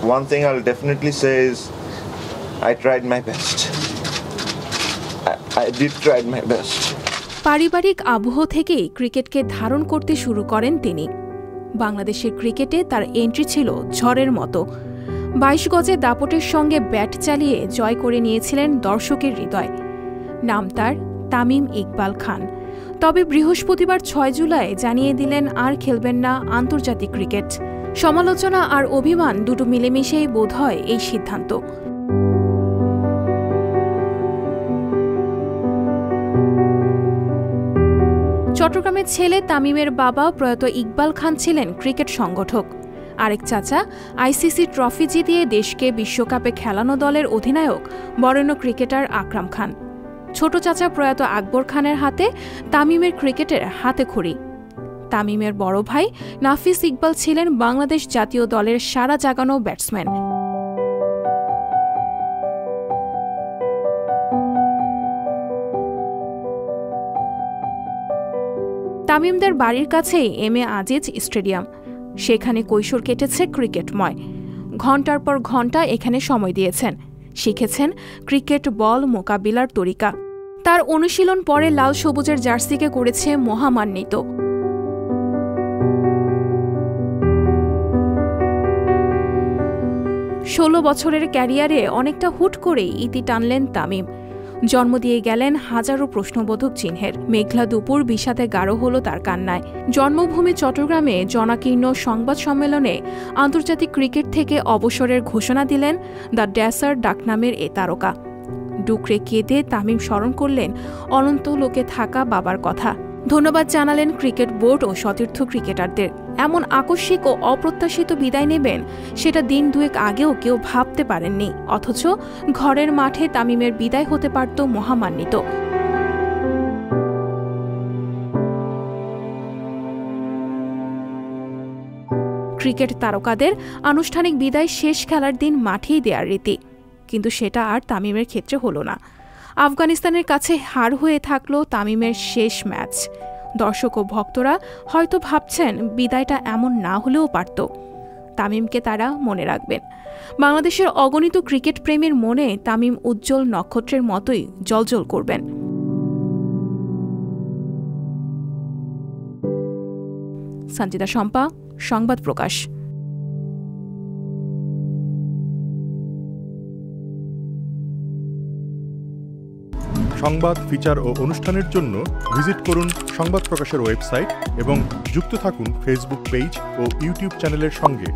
One thing I'll definitely say is I tried my best. I did try my best. পারিবারিক আবহ থেকেই ক্রিকেটকে ধারণ করতে শুরু করেন তিনি। বাংলাদেশের ক্রিকেটে তার এন্ট্রি ছিল ঝড়ের মতো। ২২ গজে দাপটের সঙ্গে ব্যাট চালিয়ে জয় করে নিয়েছিলেন দর্শকের হৃদয়। নাম তার তামিম ইকবাল খান। তবে বৃহস্পতিবার ৬ জুলাই জানিয়ে দিলেন আর খেলবেন না আন্তর্জাতিক ক্রিকেট। সমালোচনা আর অভিমান দুটো মিলেমিশেই বোধহয় এই সিদ্ধান্ত। চট্টগ্রামের ছেলে তামিমের বাবা প্রয়াত ইকবাল খান ছিলেন ক্রিকেট সংগঠক। আরেক চাচা আইসিসি ট্রফি জিতিয়ে দেশকে বিশ্বকাপে খেলানো দলের অধিনায়ক বরেণ্য ক্রিকেটার আকরাম খান। ছোট চাচা প্রয়াত আকবর খানের হাতে তামিমের ক্রিকেটের হাতেখড়ি। তামিমের বড় ভাই নাফিস ইকবাল ছিলেন বাংলাদেশ জাতীয় দলের সাড়া জাগানো ব্যাটসম্যান। তামিমদের বাড়ির কাছেই এম এ আজিজ স্টেডিয়াম। সেখানে কৈশোর কেটেছে ক্রিকেটময়। ঘণ্টার পর ঘণ্টা এখানে সময় দিয়েছেন, শিখেছেন ক্রিকেট বল মোকাবিলার তরিকা। তার অনুশীলন পরে লাল সবুজের জার্সিকে করেছে মহামান্বিত। ষোলো বছরের ক্যারিয়ারে অনেকটা হুট করেই ইতি টানলেন তামিম। জন্ম দিয়ে গেলেন হাজারো প্রশ্নবোধক চিহ্নের। মেঘলা দুপুর বিষাদে গাঢ় হল তার কান্নায়। জন্মভূমি চট্টগ্রামে জনাকীর্ণ সংবাদ সম্মেলনে আন্তর্জাতিক ক্রিকেট থেকে অবসরের ঘোষণা দিলেন দ্য ড্যাসার ডাকনামের এ তারকা। ডুকরে কেঁদে তামিম স্মরণ করলেন অনন্ত লোকে থাকা বাবার কথা। ধন্যবাদ জানালেন ক্রিকেট বোর্ড ও সতীর্থ ক্রিকেটারদের। এমন আকস্মিক ও অপ্রত্যাশিত বিদায় নেবেন সেটা দিন দুয়েক আগেও কেউ ভাবতে পারেননি। অথচ ঘরের মাঠে তামিমের বিদায় হতে পারত মহামান্বিত। ক্রিকেট তারকাদের আনুষ্ঠানিক বিদায় শেষ খেলার দিন মাঠেই দেয়ার রীতি, কিন্তু সেটা আর তামিমের ক্ষেত্রে হল না। আফগানিস্তানের কাছে হার হয়ে থাকল তামিমের শেষ ম্যাচ। দর্শক ও ভক্তরা হয়তো ভাবছেন বিদায়টা এমন না হলেও পারত। তামিমকে তারা মনে রাখবেন। বাংলাদেশের অগণিত ক্রিকেট প্রেমীর মনে তামিম উজ্জ্বল নক্ষত্রের মতোই জ্বলজ্বল করবেন। সঞ্জিতা শম্পা, সংবাদ প্রকাশ। সংবাদ, ফিচার ও অনুষ্ঠানের জন্য ভিজিট করুন সংবাদ প্রকাশের ওয়েবসাইট এবং যুক্ত থাকুন ফেসবুক পেজ ও ইউটিউব চ্যানেলের সঙ্গে।